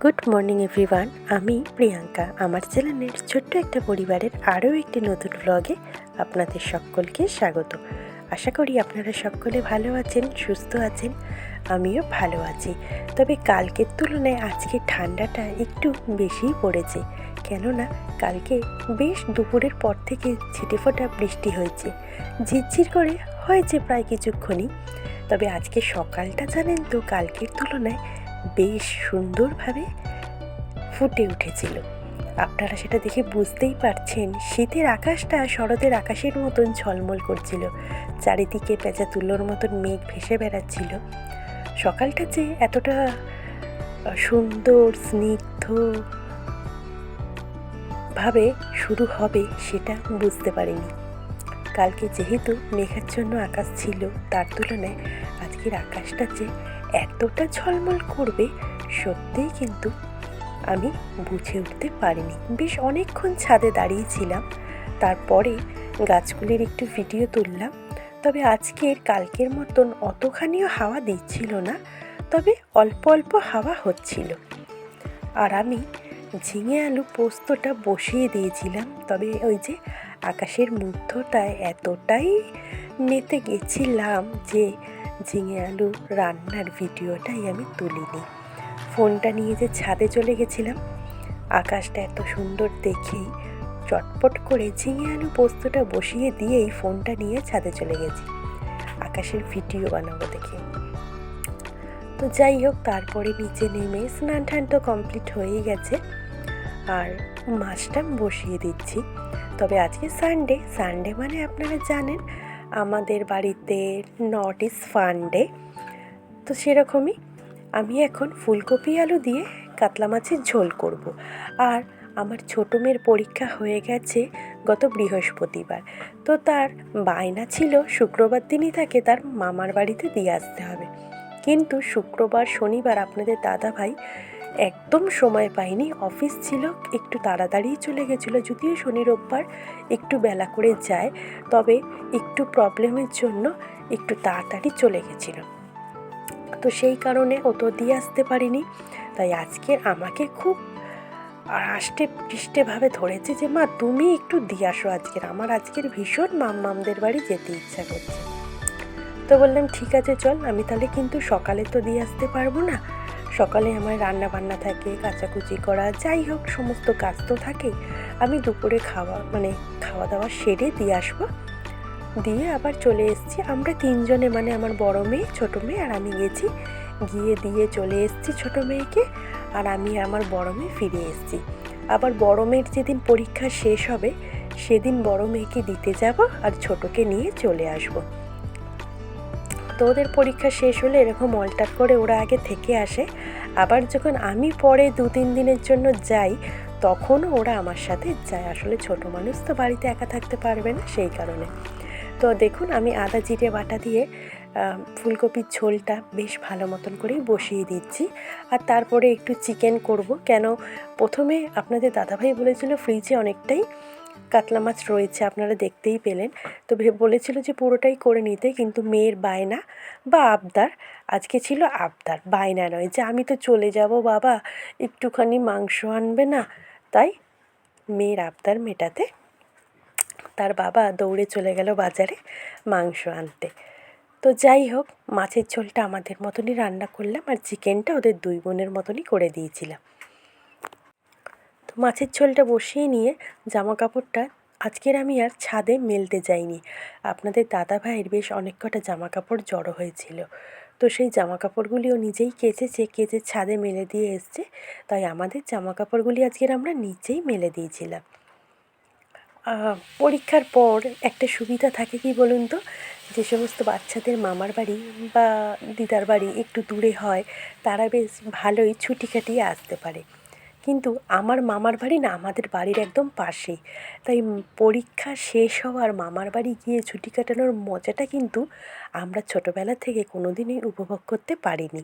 Good morning everyone, আমি প্রিয়াঙ্কা। আমার চ্যানেলের ছোট্ট একটা পরিবারের আরও একটি নতুন ব্লগে আপনাদের সকলকে স্বাগত। আশা করি আপনারা সকলে ভালো আছেন, সুস্থ আছেন। আমিও ভালো আছি। তবে কালকের তুলনায় আজকে ঠান্ডাটা একটু বেশিই পড়েছে, কেননা কালকে বেশ দুপুরের পর থেকে ছিটেফোঁটা বৃষ্টি হয়েছে, ঝিরঝির করে হয়েছে প্রায় কিছুক্ষণই। তবে আজকে সকালটা জানেন তো কালকের তুলনায় বেশ সুন্দরভাবে ফুটে উঠেছিল। আপনারা সেটা দেখে বুঝতেই পারছেন, শীতের আকাশটা শরতের আকাশের মতন ঝলমল করছিল, চারিদিকে পেঁচা তুলোর মতন মেঘ ভেসে বেড়াচ্ছিল। সকালটা যে এতটা সুন্দর স্নিগ্ধ ভাবে শুরু হবে সেটা বুঝতে পারিনি। কালকে যেহেতু মেঘাচ্ছন্ন আকাশ ছিল, তার তুলনায় আজকের আকাশটা যে এতটা ঝলমল করবে সত্যিই কিন্তু আমি বুঝে উঠতে পারিনি। বেশ অনেকক্ষণ ছাদে দাঁড়িয়েছিলাম, তারপরে গাছগুলির একটু ভিডিও তুললাম। তবে আজকের কালকের মতন অতখানিও হাওয়া দিচ্ছিল না, তবে অল্প অল্প হাওয়া হচ্ছিল। আর আমি ঝিঙে আলু পোস্তটা বসিয়ে দিয়েছিলাম, তবে ওই যে আকাশের মুগ্ধতায় এতটাই মেতে গেছিলাম যে ঝিঙে আলু রান্নার ভিডিওটাই আমি তুলিনি। ফোনটা নিয়ে যে ছাদে চলে গেছিলাম, আকাশটা এত সুন্দর দেখেই চটপট করে ঝিঙে আলু পোস্তটা বসিয়ে দিয়েই ফোনটা নিয়ে ছাদে চলে গেছি আকাশের ভিডিও বানাবো দেখে। তো যাই হোক, তারপরে নিচে নেমে স্নান টান তো কমপ্লিট হয়েই গেছে, আর মাছটা বসিয়ে দিচ্ছি। তবে আজকে সানডে মানে আপনারা জানেন আমাদের বাড়িতে নট ইজ ফান ডে। তো সেরকমই আমি এখন ফুলকপি আলু দিয়ে কাতলা মাছের ঝোল করব। আর আমার ছোটো মেয়ের পরীক্ষা হয়ে গেছে গত বৃহস্পতিবার, তো তার বায়না ছিল শুক্রবার দিনই তাকে তার মামার বাড়িতে দিয়ে আসতে হবে। কিন্তু শুক্রবার শনিবার আপনাদের দাদাভাই একদম সময় পায়নি, অফিস ছিল, একটু তাড়াতাড়ি চলে গেছিলো। যদিও শনি রোববার একটু বেলা করে যায়, তবে একটু প্রবলেমের জন্য একটু তাড়াতাড়ি চলে গেছিলো। তো সেই কারণে ও তো দিয়ে আসতে পারিনি। তাই আজকে আমাকে খুব আষ্টে পৃষ্ঠেভাবে ধরেছে যে মা তুমি একটু দিয়ে আসো আমার আজকের ভীষণ মামদের বাড়ি যেতে ইচ্ছা করছে। তো বললাম ঠিক আছে চল, আমি তাহলে কিন্তু সকালে তো দিয়ে আসতে পারবো না, সকালে আমার রান্না বান্না থাকে, কাচাকুচি করা, যাই হোক সমস্ত কাজ তো থাকেই। আমি দুপুরে খাওয়া দাওয়া সেরে দিয়ে আসবো। দিয়ে আবার চলে এসেছি আমরা তিনজনে, মানে আমার বড় মেয়ে, ছোটো মেয়ে আর আমি গেছি, গিয়ে দিয়ে চলে এসেছি ছোটো মেয়েকে, আর আমি আমার বড় মেয়ে ফিরে এসেছি। আবার বড় মেয়ের যেদিন পরীক্ষা শেষ হবে সেদিন বড় মেয়েকে দিতে যাব আর ছোটোকে নিয়ে চলে আসব। তো ওদের পরীক্ষা শেষ হলে এরকম অল্টার করে ওরা আগে থেকে আসে, আবার যখন আমি পরে 2-3 দিনের জন্য যাই তখনও ওরা আমার সাথে যায়। আসলে ছোটো মানুষ তো বাড়িতে একা থাকতে পারবে না, সেই কারণে। তো দেখুন আমি আদা জিরে বাটা দিয়ে ফুলকপির ঝোলটা বেশ ভালো মতন করেই বসিয়ে দিচ্ছি। আর তারপরে একটু চিকেন করব, কেন প্রথমে আপনাদের দাদাভাই বলেছিল ফ্রিজে অনেকটাই কাতলা মাছ রয়েছে, আপনারা দেখতেই পেলেন। তো বলেছিল যে পুরোটাই করে নিতে, কিন্তু মেয়ের বায়না বা আবদার, আজকে ছিল আবদার, বায়না নয়, যে আমি তো চলে যাব বাবা, একটুখানি মাংস আনবে না। তাই মেয়ের আবদার মেটাতে তার বাবা দৌড়ে চলে গেল বাজারে মাংস আনতে। তো যাই হোক, মাছের ঝোলটা আমাদের মতনই রান্না করলাম, আর চিকেনটা ওদের 2 বোনের মতনই করে দিয়েছিলাম। তো মাছের ঝোলটা বসিয়ে নিয়ে জামা কাপড়টা আজকের আমি আর ছাদে মেলতে যাইনি। আপনাদের দাদা ভাইয়ের বেশ অনেক কটা জামা কাপড় জড়ো হয়েছিল, তো সেই জামা কাপড়গুলিও নিজেই কেচে ছাদে মেলে দিয়ে এসছে। তাই আমাদের জামা কাপড়গুলি আজকের আমরা নিচেই মেলে দিয়েছিলাম। পরীক্ষার পর একটা সুবিধা থাকে কি বলুন তো, যে সমস্ত বাচ্চাদের মামার বাড়ি বা দিদার বাড়ি একটু দূরে হয়, তারা বেশ ভালোই ছুটি কাটিয়ে আসতে পারে। কিন্তু আমার মামার বাড়ি না আমাদের বাড়ির একদম পাশেই, তাই পরীক্ষা শেষ হওয়ার মামার বাড়ি গিয়ে ছুটি কাটানোর মজাটা কিন্তু আমরা ছোটোবেলা থেকে কোনো দিনই উপভোগ করতে পারিনি।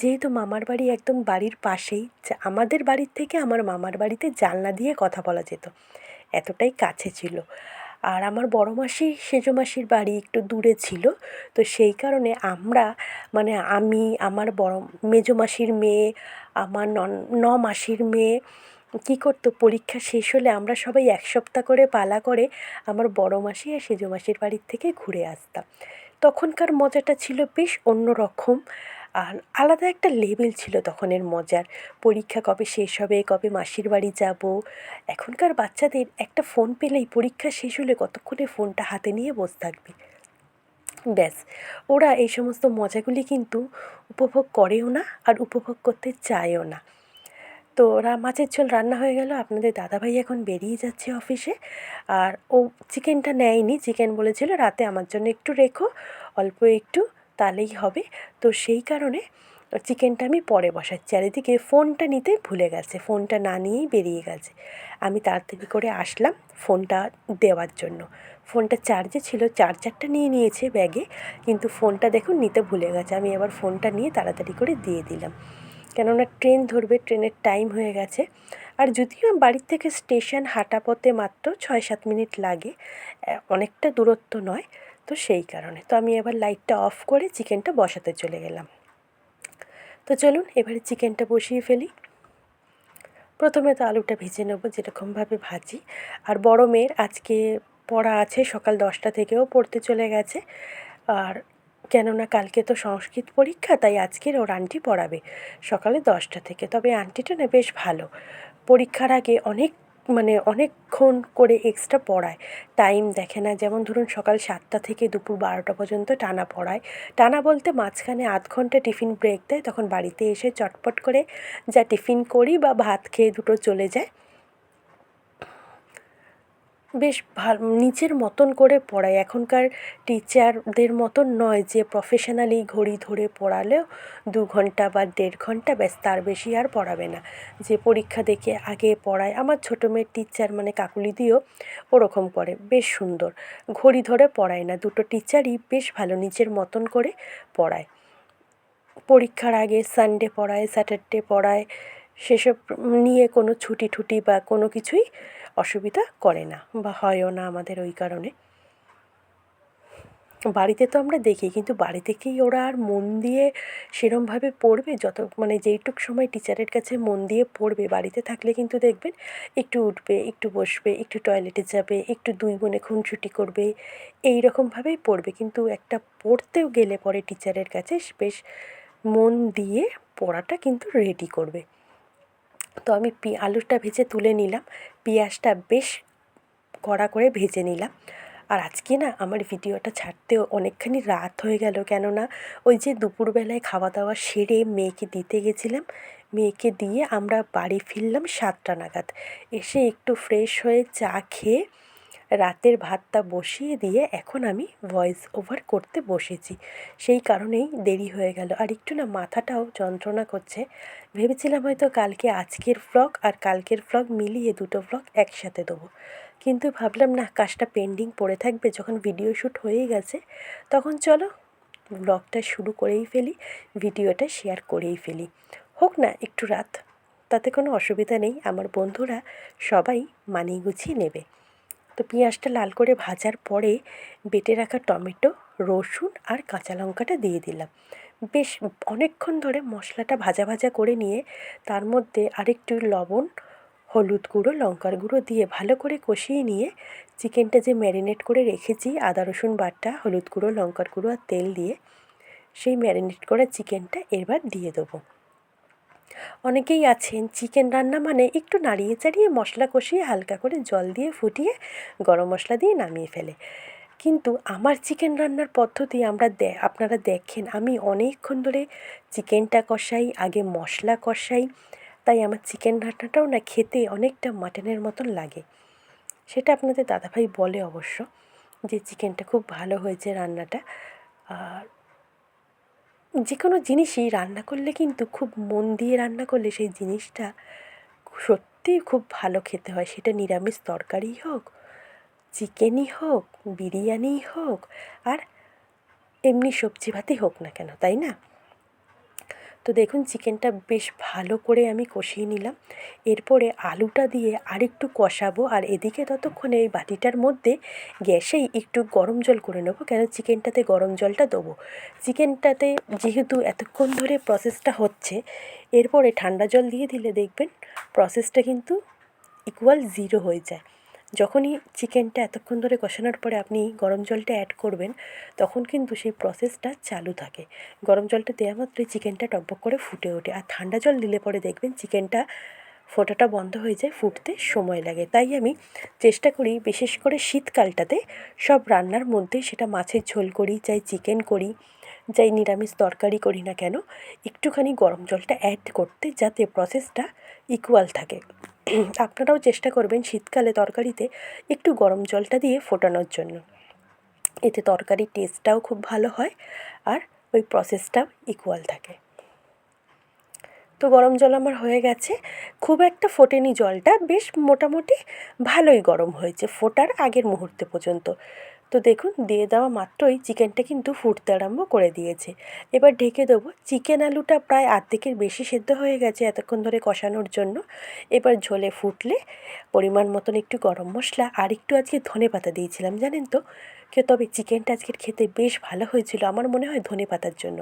যেহেতু মামার বাড়ি একদম বাড়ির পাশেই, আমাদের বাড়ির থেকে আমার মামার বাড়িতে জানলা দিয়ে কথা বলা যেত, এতটাই কাছে ছিল। আর আমার বড় মাসি সেজো মাসির বাড়ি একটু দূরে ছিল, তো সেই কারণে আমরা মানে আমি, আমার বড় মেজো মাসির মেয়ে, আমার মাসির মেয়ে কী করতো, পরীক্ষা শেষ হলে আমরা সবাই এক সপ্তাহ করে পালা করে আমার বড় মাসি আর সেজো মাসির বাড়ির থেকে ঘুরে আসতাম। তখনকার মজাটা ছিল বেশ অন্য রকম, আর আলাদা একটা লেভেল ছিল তখনের মজার। পরীক্ষা কবে শেষ হবে, কবে মাসির বাড়ি যাব। এখনকার বাচ্চাদের একটা ফোন পেলেই পরীক্ষা শেষ হলে কতক্ষণে ফোনটা হাতে নিয়ে বসে থাকবে, ব্যাস। ওরা এই সমস্ত মজাগুলি কিন্তু উপভোগ করেও না আর উপভোগ করতে চায়ও না। তো মাছের ঝোল রান্না হয়ে গেল। আপনাদের দাদাভাই এখন বেরিয়ে যাচ্ছে অফিসে, আর ও চিকেনটা নেয়নি, চিকেন বলেছিল রাতে আমার জন্য একটু রেখো, অল্প একটু, তাহলেই হবে। তো সেই কারণে চিকেনটা আমি পরে বসাচ্ছি। আর এদিকে ফোনটা নিতে ভুলে গেছে, ফোনটা না নিয়েই বেরিয়ে গেছে। আমি তাড়াতাড়ি করে আসলাম ফোনটা দেওয়ার জন্য। ফোনটা চার্জে ছিল, চার্জারটা নিয়ে নিয়েছে ব্যাগে, কিন্তু ফোনটা দেখুন নিতে ভুলে গেছে। আমি আবার ফোনটা নিয়ে তাড়াতাড়ি করে দিয়ে দিলাম, কেননা ট্রেন ধরবে, ট্রেনের টাইম হয়ে গেছে। আর যদিও বাড়ির থেকে স্টেশন হাঁটা পথে মাত্র 6-7 মিনিট লাগে, অনেকটা দূরত্ব নয়, তো সেই কারণে। তো আমি এবার লাইটটা অফ করে চিকেনটা বসাতে চলে গেলাম। তো চলুন এবারে চিকেনটা বসিয়ে ফেলি। প্রথমে তো আলুটা ভেজে নেবো যেরকমভাবে ভাজি। আর বড় মেয়ের আজকে পড়া আছে, সকাল 10টা থেকেও পড়তে চলে গেছে। আর কেননা কালকে তো সংস্কৃত পরীক্ষা, তাই আজকের ওর আন্টি পড়াবে সকালে 10টা থেকে। তবে আন্টিটা না বেশ ভালো, পরীক্ষার আগে অনেকক্ষণ করে এক্সট্রা পড়ায়, টাইম দেখে না। যেমন ধরুন সকাল 7টা থেকে দুপুর 12টা পর্যন্ত টানা পড়ায়। টানা বলতে মাঝখানে আধ ঘন্টা টিফিন ব্রেক দেয়, তখন বাড়িতে এসে চটপট করে যা টিফিন করি বা ভাত খেয়ে দুটো চলে যায়। বেশ নিজের মতন করে পড়ায়। এখনকার টিচারদের মতন নয় যে প্রফেশনালি ঘড়ি ধরে পড়ালেও 2 ঘন্টা বা 1.5 ঘন্টা, ব্যাস, তার বেশি আর পড়াবে না। যে পরীক্ষা দেখে আগে পড়ায়, আমার ছোটো মেয়ের টিচার মানে কাকুলিদিও ওরকম করে, বেশ সুন্দর ঘড়ি ধরে পড়ায় না। দুটো টিচারই বেশ ভালো, নিজের মতন করে পড়ায়। পরীক্ষার আগে সানডে পড়ায়, স্যাটারডে পড়ায়, সেসব নিয়ে কোনো ছুটি টুটি বা কোনো কিছুই অসুবিধা করে না বা হয়ও না আমাদের ওই কারণে। বাড়িতে তো আমরা দেখি, কিন্তু বাড়িতে কি ওরা আর মন দিয়ে সেরমভাবে পড়বে? যেইটুক সময় টিচারের কাছে মন দিয়ে পড়বে, বাড়িতে থাকলে কিন্তু দেখবেন একটু উঠবে, একটু বসবে, একটু টয়লেটে যাবে, একটু 2 বোনে খুনসুটি করবে, এই রকমভাবেই পড়বে। কিন্তু একটা পড়তেও গেলে পরে টিচারের কাছে বেশ মন দিয়ে পড়াটা কিন্তু রেডি করবে। তো আমি আলুটা ভেজে তুলে নিলাম, পেঁয়াজটা বেশ কড়া করে ভেজে নিলাম। আর আজকে না আমার ভিডিওটা ছাড়তেও অনেকখানি রাত হয়ে গেল, কেননা ওই যে দুপুরবেলায় খাওয়া দাওয়া সেরে মেয়েকে দিতে গেছিলাম, মেয়েকে দিয়ে আমরা বাড়ি ফিরলাম 7টা নাগাদ। এসে একটু ফ্রেশ হয়ে চা খেয়ে রাতের ভাতটা বসিয়ে দিয়ে এখন আমি ভয়েস ওভার করতে বসেছি। সেই কারণেই দেরি হয়ে গেল। আর একটু না মাথাটাও যন্ত্রণা করছে। ভেবেছিলাম হয়তো কালকে আজকের ভ্লগ আর কালকের ভ্লগ মিলিয়ে দুটো ভ্লগ একসাথে দেবো, কিন্তু ভাবলাম না, কাজটা পেন্ডিং পড়ে থাকবে। যখন ভিডিও শ্যুট হয়েই গেছে তখন চলো ব্লগটা শুরু করেই ফেলি, ভিডিওটা শেয়ার করেই ফেলি। হোক না একটু রাত, তাতে কোনো অসুবিধা নেই, আমার বন্ধুরা সবাই মানিয়ে গুছিয়ে নেবে। তো পেঁয়াজটা লাল করে ভাজার পরে বেটে রাখা টমেটো, রসুন আর কাঁচা লঙ্কাটা দিয়ে দিলাম। বেশ অনেকক্ষণ ধরে মশলাটা ভাজা ভাজা করে নিয়ে তার মধ্যে আরেকটু লবণ, হলুদ গুঁড়ো, লঙ্কার গুঁড়ো দিয়ে ভালো করে কষিয়ে নিয়ে চিকেনটা যে ম্যারিনেট করে রেখেছি আদা রসুন বাটা, হলুদ গুঁড়ো, লঙ্কার গুঁড়ো আর তেল দিয়ে, সেই ম্যারিনেট করা চিকেনটা এবার দিয়ে দেবো। অনেকেই আছেন চিকেন রান্না মানে একটু নাড়িয়ে চাড়িয়ে মশলা কষিয়ে হালকা করে জল দিয়ে ফুটিয়ে গরম মশলা দিয়ে নামিয়ে ফেলে। কিন্তু আমার চিকেন রান্নার পদ্ধতি আপনারা দেখেন, আমি অনেকক্ষণ ধরে চিকেনটা কষাই, আগে মশলা কষাই, তাই আমার চিকেন রান্নাটাও না খেতে অনেকটা মাটনের মতন লাগে। সেটা আপনাদের দাদাভাই বলে অবশ্য যে চিকেনটা খুব ভালো হয়েছে রান্নাটা। আর যে কোনো জিনিসই রান্না করলে কিন্তু খুব মন দিয়ে রান্না করলে সেই জিনিসটা সত্যিই খুব ভালো খেতে হয়। সেটা নিরামিষ তরকারিই হোক, চিকেনই হোক, বিরিয়ানিই হোক, আর এমনি সবজি ভাতই হোক না কেন, তাই না? তো দেখুন চিকেনটা বেশ ভালো করে আমি কষিয়ে নিলাম। এরপরে আলুটা দিয়ে আরেকটু কষাবো, আর এদিকে ততক্ষণে এই বাটিটার মধ্যে গ্যাসেই একটু গরম জল করে নেবো, কেন চিকেনটাতে গরম জলটা দেবো। চিকেনটাতে যেহেতু এতক্ষণ ধরে প্রসেসটা হচ্ছে, এরপরে ঠান্ডা জল দিয়ে দিলে দেখবেন প্রসেসটা কিন্তু ইকুয়াল 0 হয়ে যায়। যখনই চিকেনটা এতক্ষণ ধরে কষানোর পরে আপনি গরম জলটা অ্যাড করবেন, তখন কিন্তু সেই প্রসেসটা চালু থাকে। গরম জলটা দেওয়া মাত্রই চিকেনটা টকবক করে ফুটে ওঠে, আর ঠান্ডা জল দিলে পরে দেখবেন চিকেনটা ফোটাটা বন্ধ হয়ে যায়, ফুটতে সময় লাগে। তাই আমি চেষ্টা করি বিশেষ করে শীতকালটাতে সব রান্নার মধ্যে, সেটা মাছের ঝোল করি, চাই চিকেন করি, যাই নিরামিষ তরকারি করি না কেন, একটুখানি গরম জলটা অ্যাড করতে, যাতে প্রসেসটা ইকুয়াল থাকে। আপনারাও চেষ্টা করবেন শীতকালে তরকারিতে একটু গরম জলটা দিয়ে ফোটানোর জন্য, এতে তরকারির টেস্টটাও খুব ভালো হয় আর ওই প্রসেসটাও ইকুয়াল থাকে। তো গরম জল আমার হয়ে গেছে, খুব একটা ফোটেনি জলটা, বেশ মোটামুটি ভালোই গরম হয়েছে ফোটার আগের মুহূর্তে পর্যন্ত। তো দেখুন দিয়ে দেওয়া মাত্রই চিকেনটা কিন্তু ফুটতে আরম্ভ করে দিয়েছে। এবার ঢেকে দেবো। চিকেন আলুটা প্রায় অর্ধেকের বেশি সেদ্ধ হয়ে গেছে এতক্ষণ ধরে কষানোর জন্য। এবার ঝোলে ফুটলে পরিমাণ মতন একটু গরম মশলা আর একটু আজকে ধনেপাতা দিয়েছিলাম, জানেন তো। তবে চিকেনটা আজকের খেতে বেশ ভালো হয়েছিল, আমার মনে হয় ধনেপাতার জন্য।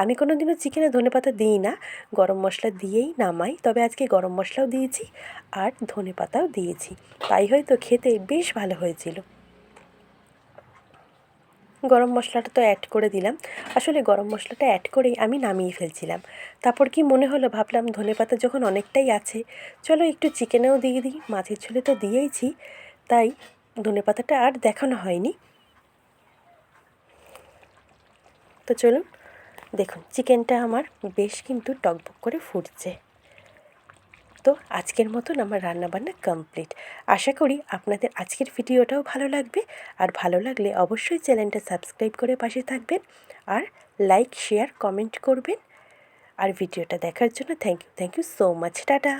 আমি কোনো দিনও চিকেনে ধনেপাতা দিই না, গরম মশলা দিয়েই নামাই, তবে আজকে গরম মশলাও দিয়েছি আর ধনেপাতাও দিয়েছি, তাই হয়তো খেতে বেশ ভালো হয়েছিল। গরম মশলাটা তো অ্যাড করে দিলাম। আসলে গরম মশলাটা অ্যাড করেই আমি নামিয়ে ফেলছিলাম। তারপর কি মনে হলো, ভাবলাম ধনেপাতা যখন অনেকটাই আছে, চলো একটু চিকেনেও দিয়ে দিই, মাছের ঝোলে তো দিয়েইছি, তাই ধনেপাতাটা আর দেখানো হয়নি। তো চলুন দেখুন চিকেনটা আমার বেশ কিন্তু টকবক করে ফুটছে। তো আজকের মতন আমার রান্নাবান্না কমপ্লিট। আশা করি আপনাদের আজকের ভিডিওটাও ভালো লাগবে, আর ভালো লাগলে অবশ্যই চ্যানেলটা সাবস্ক্রাইব করে পাশে থাকবেন, আর লাইক শেয়ার কমেন্ট করবেন। আর ভিডিওটা দেখার জন্য thank you so much. Tata.